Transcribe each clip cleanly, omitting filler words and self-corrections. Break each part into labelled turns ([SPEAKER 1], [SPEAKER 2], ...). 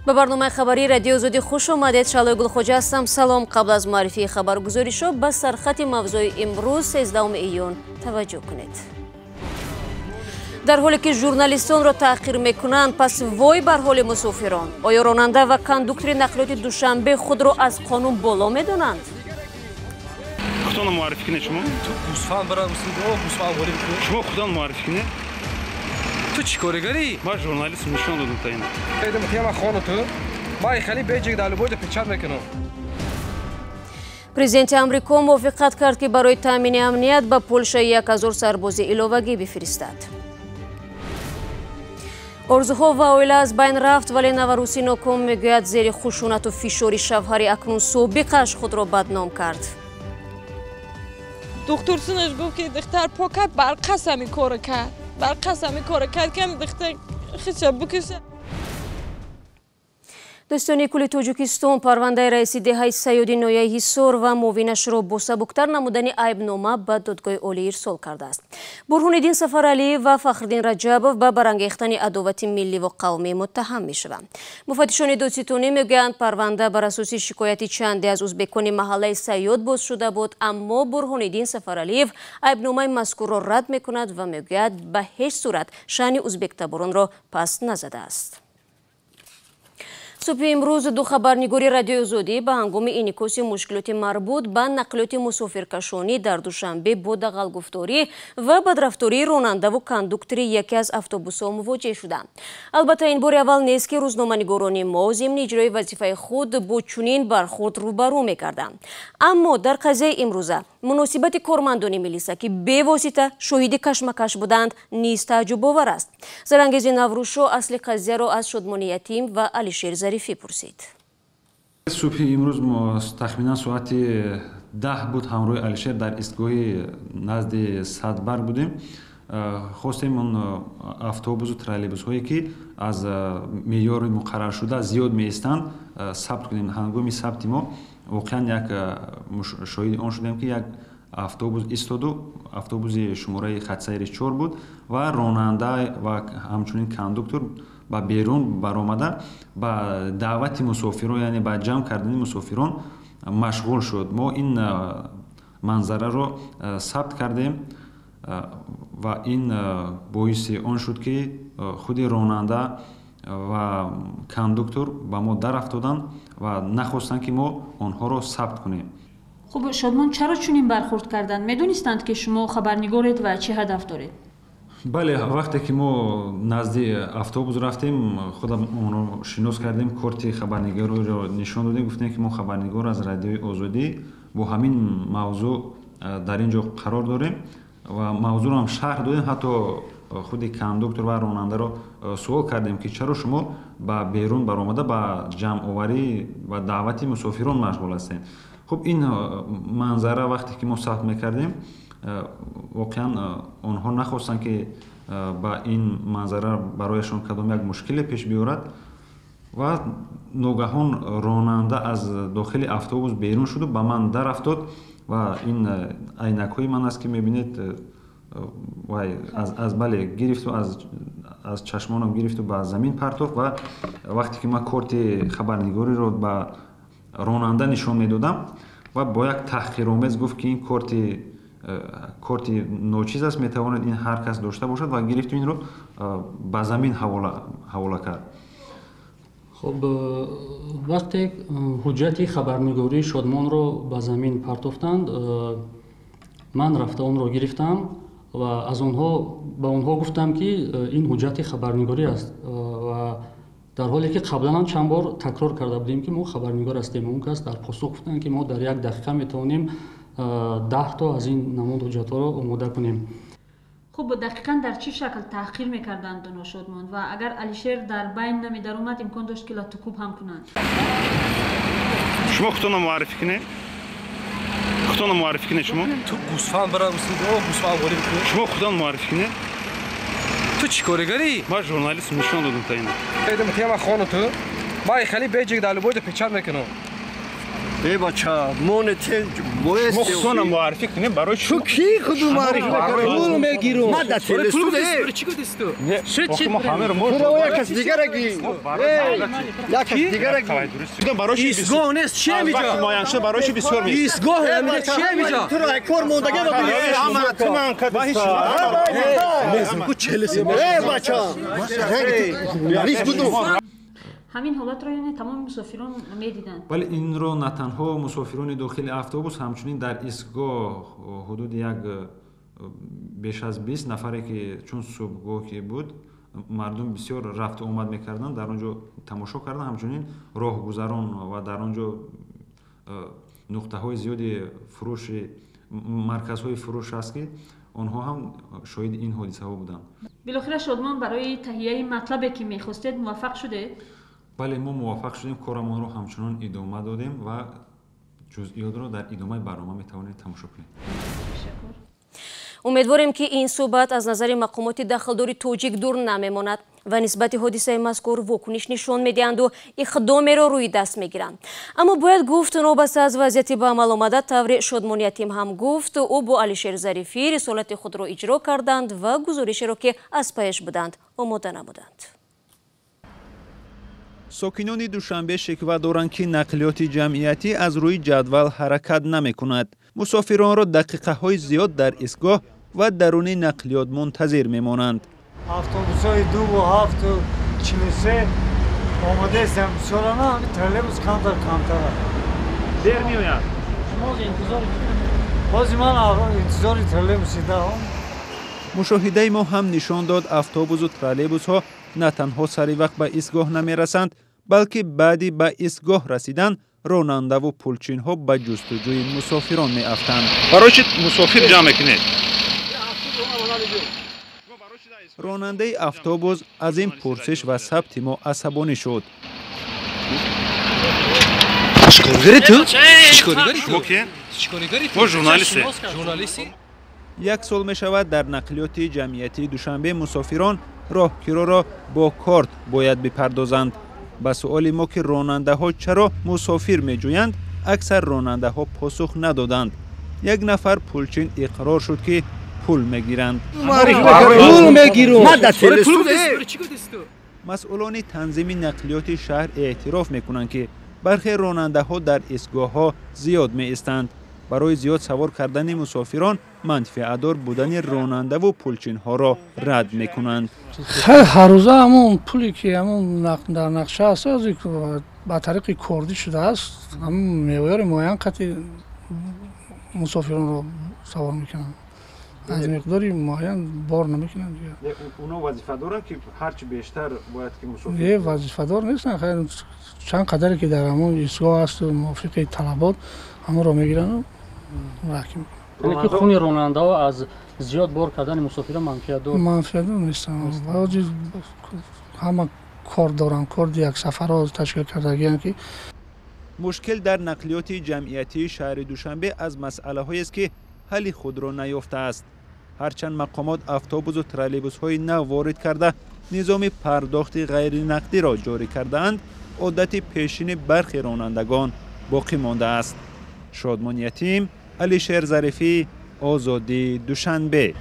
[SPEAKER 1] ба барномаи хабари Радиои Озодӣ хуш омадед. Шалои Гулхоҷа ҳастам. Салом. Қабл аз маърифии хабар гузоришо ба сархати мавзӯи имрӯз 13 июн таваҷҷӯҳ кунед. дар ҳоле ки журналистонро таҳқир мекунанд, пас вой бар ҳоли мусофирон. оё ронанда ва кондуктори нақлиёти Душанбе худро аз қонун боло медонанд?
[SPEAKER 2] худтон муаррифӣ кунед. шумо худтон муаррифӣ кунед.
[SPEAKER 3] تو چی کارگری؟
[SPEAKER 2] من ژورنالیست نشون دادم تا اینا.
[SPEAKER 3] ایدم تیم خانه تو. من خیلی بیچاره دالو بود پیچار میکنم.
[SPEAKER 1] президенти амрико мувофиқат кард ки барои таъмини амният ба Полша 1000 сарбози иловагӣ бифиристад. орзуҳо ва оила аз байн рафт, вале наварӯси ноком мегӯяд зери хушунату фишори шавҳари акнун собиқаш худро бадном кард.
[SPEAKER 4] духтурсинаш гуфт ки духтар покат бар қасами кора кард. بر قسم کار کرد که دختر خیلی بکشه.
[SPEAKER 1] دوستانی کل تاجیکستان پرونده رئیس دهه سیادی ноҳияи ҳисор ва муовинашро бо сабуктар намудани айбнома ба Додгоҳи олӣ ирсол кардааст. бурҳониддин сафаралиев ва фахриддин раҷабов ба барангехтани адовати миллӣ ва қавмӣ муттаҳам мешаванд. муфаттишони додситонӣ мегӯянд парванда бар асоси шикояти чанде аз узбекони маҳаллаи Сайёд боз шуда буд, аммо бурҳониддин сафаралиев айбномаи мазкурро рад мекунад ва мегӯяд ба ҳеҷ сурат шаъни узбектаборонро паст назадааст. субҳи имрӯз ду хабарнигори Радиои Озодӣ ба ҳангоми инъикоси мушкилоти марбут ба нақлиёти мусофиркашонӣ дар Душанбе бо дағалгуфторӣ ва бадрафтории ронандаву кондуктори яке аз автобусҳо мувоҷеҳ шуданд. албатта ин бори аввал нест ки рӯзноманигорони мо зимни иҷрои вазифаи худ бо чунин бархурд рӯбарӯ мекарданд. аммо дар қазияи имрӯза муносибати кормандони милиса ки бевосита шоҳиди кашмакаш буданд низ тааҷҷубовар аст. зарангези наврӯшо асли қазияро аз Шодмони Ятим ва Алишер Зарифӣ пурсид.
[SPEAKER 5] субҳи имрӯз мо тахминан соати 10 буд ҳамроҳи Алишер дар истгоҳи назди Садбарг будем. хостем он автобусу троллейбусҳое ки аз меъёри муқарраршуда зиёд меистанд сабт кунем. ҳангоми сабти мо воқеан як шоҳиди он шудем ки як автобус истоду, автобуси шумораи хатсайри 4 буд ва ронанда ва ҳамчунин кондуктор ба берун баромада ба даъвати мусофирон, яъне ба ҷамъ кардани мусофирон машғул шуд. мо ин манзараро сабт кардем ва ин боиси он шуд ки худи ронанда ва кондуктор ба мо дарафтоданд ва нахостанд ки мо онҳоро сабт кунем.
[SPEAKER 6] хуб Шодмон, чаро чунин бархурд карданд? медонистанд ки шумо хабарнигоред ва чӣ ҳадаф доред?
[SPEAKER 5] бале, вақте ки мо назди автобус рафтем, худам онро шинос кардем, корти хабарнигориро нишон додем, гуфтем ки мо хабарнигор аз Радиои Озодӣ бо ҳамин мавзӯъ дар ин ҷо қарор дорем ва мавзӯъро ҳам шарҳ додем. ҳатто худи кондуктор ва ронандаро суол кардем ки чаро шумо ба берун баромада ба ҷамъоварӣ ва даъвати мусофирон машғул ҳастед. хуб ин манзара вақте ки мо сабт мекардем, воқеан онҳо нахостанд ки ба ин манзара барояшон кадом як мушкиле пеш биёрад ва ногаҳон ронанда аз дохили автобус берун шуду ба ман дарафтод ва ин айнакҳои ман аст ки мебинед, вай аз бале гирифту аз чашмонам гирифту ба замин партофт ва вақте ки ман корти хабарнигориро ба ронанда нишон медодам ва бо як таҳқиромез гуфт ки ин корти ночиз аст, метавонад ин ҳар кас дошта бошад ва гирифту инро ба замин ҳавола кард.
[SPEAKER 7] хуб вақте ҳуҷҷати хабарнигории Шодмонро ба замин партофтанд, ман рафта онро гирифтам ва аз ба онҳо гуфтам ки ин ҳуҷҷати хабарнигорӣ аст ва дар ҳоле ки қаблан чанд бор такрор карда будем ки мо хабарнигор ҳастем. он кас дар посух гуфтанд ки мо дар як дақиқа метавонем 10 то аз ин намуд ҳуҷҷатҳоро омода кунем.
[SPEAKER 6] хуб дақиқан дар чӣ шакл таҳқир мекарданд доно Шодмон ва агар Алишер дар байн намедаромад имкон дошт ки латукуб ҳам кунанд?
[SPEAKER 2] шумо худтон муаррифӣ кунед. худтон муаррифӣ кунед. шумо шумо худтон муаррифӣ кунед.
[SPEAKER 3] تو چی کارگری؟
[SPEAKER 2] من ژورنالیست نشون دادم تا اینا.
[SPEAKER 3] ایدم تیم خانه تو. من خیلی بیچاره دالو بود پیچار میکنم.
[SPEAKER 8] ای بچه مون
[SPEAKER 2] شما خودتون معرفی کنید برای
[SPEAKER 8] تو کی خودت معرفی کنی؟ پول میگیرم.
[SPEAKER 3] من در تلسون چی گفتیستو؟
[SPEAKER 2] شد ما همه رو
[SPEAKER 8] تو یک کس دیگر اگی. یک کس دیگر اگی.
[SPEAKER 2] برای چی
[SPEAKER 3] ایستگاه نیست چی میجا؟
[SPEAKER 2] مایانشه برای چی بسیار میست؟
[SPEAKER 3] ایستگاه همین چی میجا؟
[SPEAKER 8] تو را کار موندگی رو بیاری.
[SPEAKER 2] همه تو من کد
[SPEAKER 8] میزم کو چلسی. بچه. ریس بودو.
[SPEAKER 6] ҳамин ҳолатро яъне тамоми мусофирон медиданд.
[SPEAKER 5] ولی این رو نه تنها مسافران داخل اتوبوس همچنین در ایستگاه حدود یک بیش از 20 نفری که چون صبحگاه که بود مردم بسیار رفت و آمد میکردند در اونجا تماشا کردن همچنین راهگذران و در اونجا نقطه های زیادی فروش مرکزهای فروش هست که آنها هم شاهد این حادثه ها بودند.
[SPEAKER 6] بالاخره شادمان برای تهیه مطلبی که میخواستید موفق شده؟
[SPEAKER 5] بله ما موفق شدیم کارمان رو همچنان ادامه دادیم و جزئیات رو در ادامه برنامه میتوانید تماشا کنید.
[SPEAKER 1] امیدواریم که این صحبت از نظر مقامات داخلداری تاجیک دور نمیماند و نسبت حادثه مذکور واکنش نشان میدهند و اقدامی را روی دست میگیرند. اما باید گفت نوبسته از وضعیت به عمل آمده طور شادمانیتیم هم گفت او با علیشیر ظریفی رسالت خود را اجرا کردند و گزارشی را که از پیش بودند آماده نمودند.
[SPEAKER 9] ساکنان دوشنبه شکوه دارند که نقلیات جمعیتی از روی جدول حرکت نمی کند. مسافران را دقیقه های زیاد در ایستگاه و درون نقلیات منتظر می مانند.
[SPEAKER 10] اتوبوس های 2 و 7 و 43 آماده استم. سالانه ترلبوس کمتر.
[SPEAKER 2] دیر میآید.
[SPEAKER 10] بازی من انتظار ترلبوس دارم.
[SPEAKER 9] مشاهده ما هم نشان داد اتوبوس و ترلبوس ها نه تنها سری وقت به ایستگاه نمی رسند بلکه بعدی به ایستگاه رسیدن راننده و پلچین ها به جستجوی مسافران می افتند.
[SPEAKER 2] برای چی مسافر جمع کنید؟
[SPEAKER 9] راننده اتوبوس از این پرسش و ثبت ما عصبانی شد.
[SPEAKER 3] چیکارگری تو؟ چیکارگری تو؟
[SPEAKER 2] ما ژورنالیستی.
[SPEAKER 9] یک سال می شود در نقلیات جمعیتی دوشنبه مسافران راهگیرا را با کارت باید بپردازند. به سؤال ما که راننده ها چرا مسافر می جویند اکثر راننده ها پاسخ ندادند. یک نفر پلچین اقرار شد که پول می گیرند.
[SPEAKER 8] پول میگیرم.
[SPEAKER 9] مسئولان تنظیم نقلیات شهر اعتراف می کنند که برخی راننده ها در ایستگاه ها زیاد می ایستند. برای زیاد سوار کردن مسافران منفعت‌دار بودن راننده و پلچین ها را رد می کنند.
[SPEAKER 10] خیلی هر روزه همون پولی که همون در نقشه است از با طریق کردی شده است همون معیار معین قطعی مسافران را سوار میکنند. از مقداری معین بار نمیکنند.
[SPEAKER 5] اونا وظیفه دارن که هرچی بیشتر باید که مسافر.
[SPEAKER 10] یه وظیفه دار نیستن. خیلی چند قدری که در همون ایستگاه است و موافق طلبات همون را میگیرن و راکی میکنن.
[SPEAKER 7] یعنی که خون راننده ها از زیاد بار کردن مسافران منفعت
[SPEAKER 10] دار نیستن. همه کار دارن. کار یک سفر ها تشکیل کردگی که
[SPEAKER 9] مشکل در نقلیات جمعیتی شهر دوشنبه از مسئله هایی است که حل خود را نیافته است. هرچند مقامات اتوبوس و ترلبوس های نو وارد کرده نظام پرداخت غیر نقدی را جاری کرده‌اند، عادت پیشین برخی رانندگان باقی مانده است. شادمان یتیم، علیشیر ظریفی، آزادی، دوشنبه.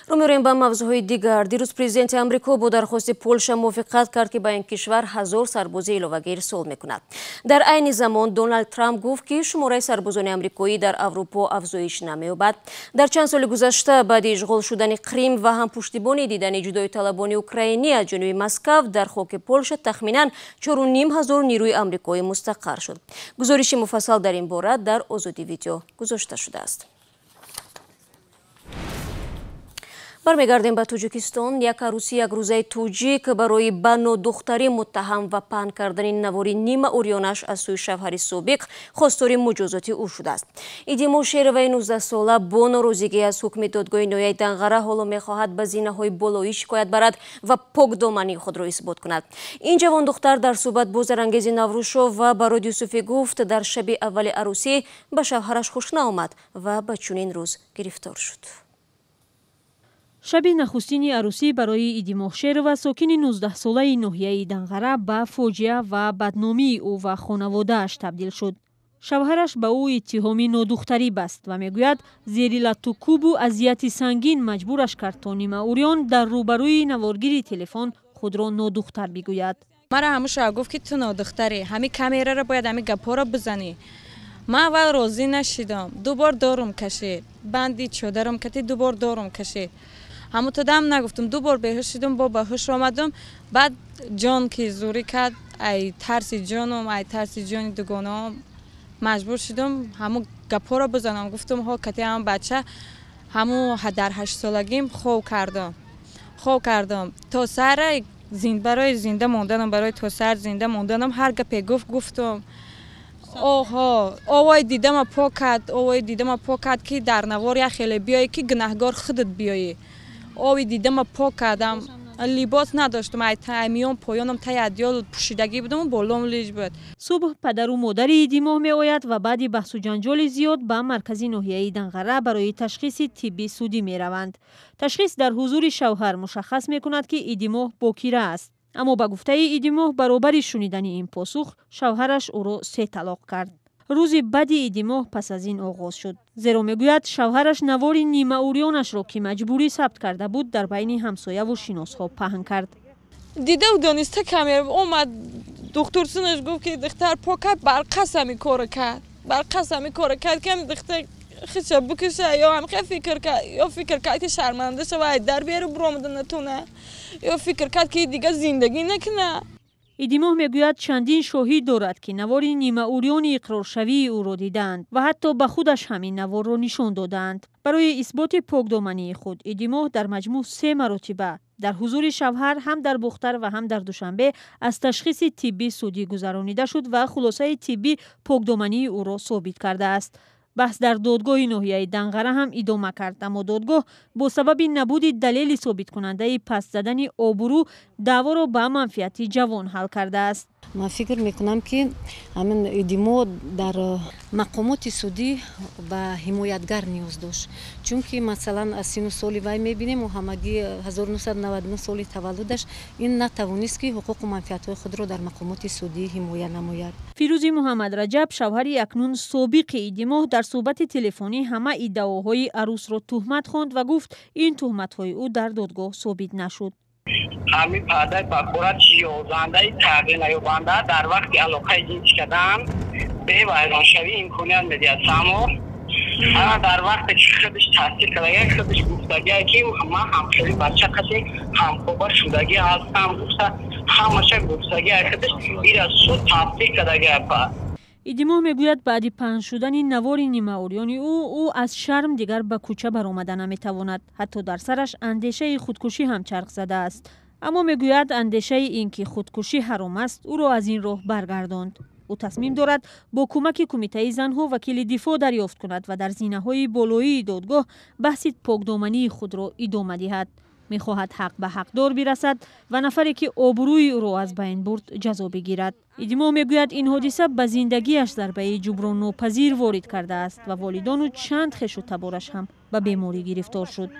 [SPEAKER 1] رو می‌رویم به موضوعهای دیگر. دیروز پرزیدنت آمریکا با درخواست پولشا موافقت کرد که به این کشور 1000 سرباز علاوه‌گی ارسال می‌کند. در عین زمان دونالد ترامپ گفت که شماره سربازان آمریکایی در اروپا افزایش نمی‌یابد. در چند سال گذشته بعد اشغال شدن کریم و هم پشتیبانی دیدن جدایی طلبان اوکراینی از جنوب مسکو در خاک پولشا تخمیناً 4500 نیروی آمریکایی مستقر شد. گزارش مفصل در این باره در آزادی ویدیو گذاشته شده است. برمیگردیم به تاجیکستان. یک عروسی یک روزه تاجیک برای بن و دختری متهم و پهن کردن نواری نیم اوریانش از سوی شوهر سابق خواستار مجازات او شده است. ایدیمو شیروی 19 ساله با ناراضگی از حکم دادگاه ноҳияи данғара حالا میخواهد به زینه‌های بالایی شکایت برد و پاکدامنی خود را اثبات کند. این جوان دختر در صحبت با زرانگیز نوروشو و به رادیو صوفی گفت در شب اول عروسی به شوهرش خوش نآمد و به چنین روز گرفتار شد.
[SPEAKER 6] شبی نخستین عروسی برای ایدیماهشیر و ساکن 19 ساله ноҳияи данғара به فاجعه و بدنامی او و خانواده‌اش تبدیل شد. шавҳараш ба ӯ иттиҳоми нодухтарӣ баст ва мегӯяд зери латту кӯбу азияти сангин маҷбураш кард то нимаӯриён дар рӯбарӯи наворгири телефон худро нодухтар бигӯяд.
[SPEAKER 4] мара ҳамуша гуфт ки ту нодухтарӣ, ҳами камераро бояд ҳами гапҳоро бизанӣ. ман аввал розӣ нашидам, дубор дорум кашид, банди чодарам кати дубор дорум кашид. ҳамутадам нагуфтам, дубор беҳуш шидам, бо ба ҳуш омадам. баъд ҷон ки зӯрӣ кард, ай тарси ҷоном, ай тарси ҷони дугонаам, маҷбур шидам ҳаму гапҳоро бизанам. гуфтам ҳо кати ҳам бача ҳаму дар 8 солагим хов кардам то сар барои зинда монданам, барои то сар зинда монданам. ҳар гапе гуфтам. оҳо овои дидама пок кард ки дар навор яхеле биёӣ ки гунаҳгор худат биёӣ. ови дидама пок кардам, либос надоштам, миён поёнам таи адёл пӯшидагӣ будам, болом лиж буд.
[SPEAKER 6] субҳ падару модари идимоҳ меояд ва баъди баҳсу ҷанҷоли зиёд ба маркази ноҳияи Данғара барои ташхиси тиббӣ судӣ мераванд. ташхис дар ҳузури шавҳар мушаххас мекунад ки идимоҳ бокира аст. аммо ба гуфтаи идимоҳ баробари шунидани ин посух шавҳараш ӯро 3 талоқ кард. рӯзи баъди идимоҳ пас аз ин оғоз шуд. зеро мегӯяд шавҳараш навори нимаӯриёнашро ки маҷбурӣ сабт карда буд дар байни ҳамсояву шиносҳо паҳн кард.
[SPEAKER 4] дидау дониста камера омад, духтурсинаш гуфт ки духтар покат барқасами кора кард ки духтар хиша букиша ё ҳамқа фикр кард ки шарманда шава, ай дар биёра биромада натуна, ё фикр кард ки дига зиндагӣ накуна.
[SPEAKER 6] идимоҳ мегӯяд чандин шоҳид дорад ки навори нимаӯриёни иқроршавии ӯро диданд ва ҳатто ба худаш ҳамин наворро нишон доданд. барои исботи покдомании худ идимоҳ дар маҷмӯъ 3 маротиба дар ҳузури шавҳар, ҳам дар Бухтар ва ҳам дар Душанбе аз ташхиси тиббӣ судӣ гузаронида шуд ва хулосаи тиббӣ покдомании ӯро собит кардааст. баҳс дар додгоҳи ноҳияи Данғара ҳам идома кард, аммо додгоҳ бо сабаби набуди далели собиткунандаи паст задани обурӯ даъворо ба манфиати ҷавон ҳал кардааст.
[SPEAKER 11] ман фикр мекунам ки ҳамин идимо дар мақомоти судӣ ба ҳимоятгар ниёз дошт, чунки масалан аз сину соли вай мебинем ҳамагӣ 1999 соли таваллудаш ин натавонист ки ҳуқуқу манфиатҳои худро дар мақомоти судӣ ҳимоя намояд.
[SPEAKER 6] фирӯзи Муҳаммадраҷаб, шавҳари акнун собиқи идимоҳ, дар суҳбати телефонӣ ҳама иддаоҳои арӯсро тӯҳмат хонд ва гуфт ин тӯҳматҳои ӯ дар додгоҳ собит нашуд.
[SPEAKER 12] ҳамин падай бахурат ёзандаи тағйир наёбанда дар вақти алоқаи ҷинсӣ кардан бе вайроншавӣ имконият медиҳад. само дар вақте ки худаш таҳсил кардагӣ, худаш гуфтагӣ ки ман ҳамшави бача қаси ҳамхоба шудагӣ ҳастам, гуфта ҳамаша гуфтагӣ худаш ира суд таҳсил кардагӣ.
[SPEAKER 6] идимоҳ мегӯяд баъди паҳн шудани навори нимаӯриёни ӯ аз шарм дигар ба кӯча баромада наметавонад. ҳатто дар сараш андешаи худкушӣ ҳам чарх задааст. аммо мегӯяд андешаи ин ки худкушӣ ҳаром аст ӯро аз ин роҳ баргардонд. ӯ тасмим дорад бо кӯмаки кумитаи занҳо вакили дифоъ дарёфт кунад ва дар зинаҳои болоии додгоҳ баҳси покдомании худро идома диҳад. мехоҳад ҳақ ба ҳақдор бирасад ва нафаре ки обрӯи ӯро аз байн бурд ҷазо бигирад. идимоҳ мегӯяд ин ҳодиса ба зиндагиаш зарбаи ҷуброннопазир ворид кардааст ва волидону чанд хешу табораш ҳам ба беморӣ гирифтор шуд.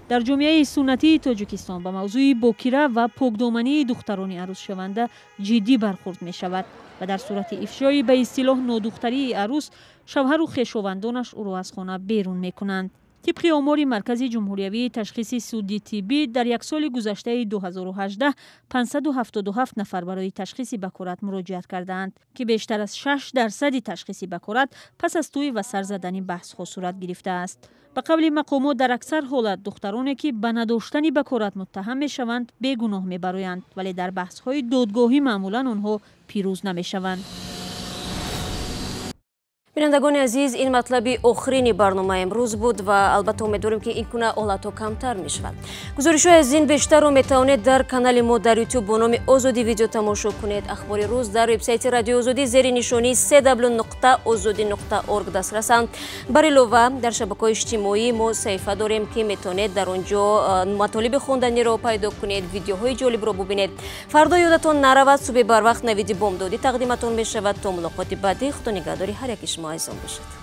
[SPEAKER 6] дар ҷомеаи суннатии Тоҷикистон ба мавзӯи бокира ва покдомании духтарони арӯсшаванда ҷиддӣ бархурд мешавад ва дар сурати ифшои ба истилоҳ нодухтарии арӯс, шавҳару хешовандонаш ӯро аз хона берун мекунанд. طبق آمار مرکز جمهوریوی تشخیص سودی طبی در یک سال گذشته 2018 577 نفر برای تشخیص بکارت مراجعت کردند که بیشتر از 6% تشخیص بکارت پس از توی و سر زدن بحث ها صورت گرفته است. به قول مقامات در اکثر حالت دخترانی که به نداشتن بکارت متهم میشوند بیگناه میبرویند، ولی در بحث های دادگاهی معمولا آنها پیروز نمیشوند.
[SPEAKER 1] بینندگان عزیز، این مطلبی آخرین برنامه امروز بود و البته امیدواریم که این گونه حالت‌ها کمتر میشود. گزارش‌های از این بیشتر رو میتوانید در کانال ما در یوتیوب با نام آزادی ویدیو تماشا کنید. اخبار روز در وبسایت رادیو آزادی زیر نشانی www.azodi.org دسترسند. بر علاوه در شبکه‌های اجتماعی ما صفحه داریم که میتونید در اونجا مطالب خوندنی را پیدا کنید، ویدیوهای جالب را ببینید. فردا یادتون نرود صبح بر وقت نوید بامدادی تقدیمتون میشود. تا ملاقات بعدی، خدا نگهداری هر یک شما عزیزان باشید.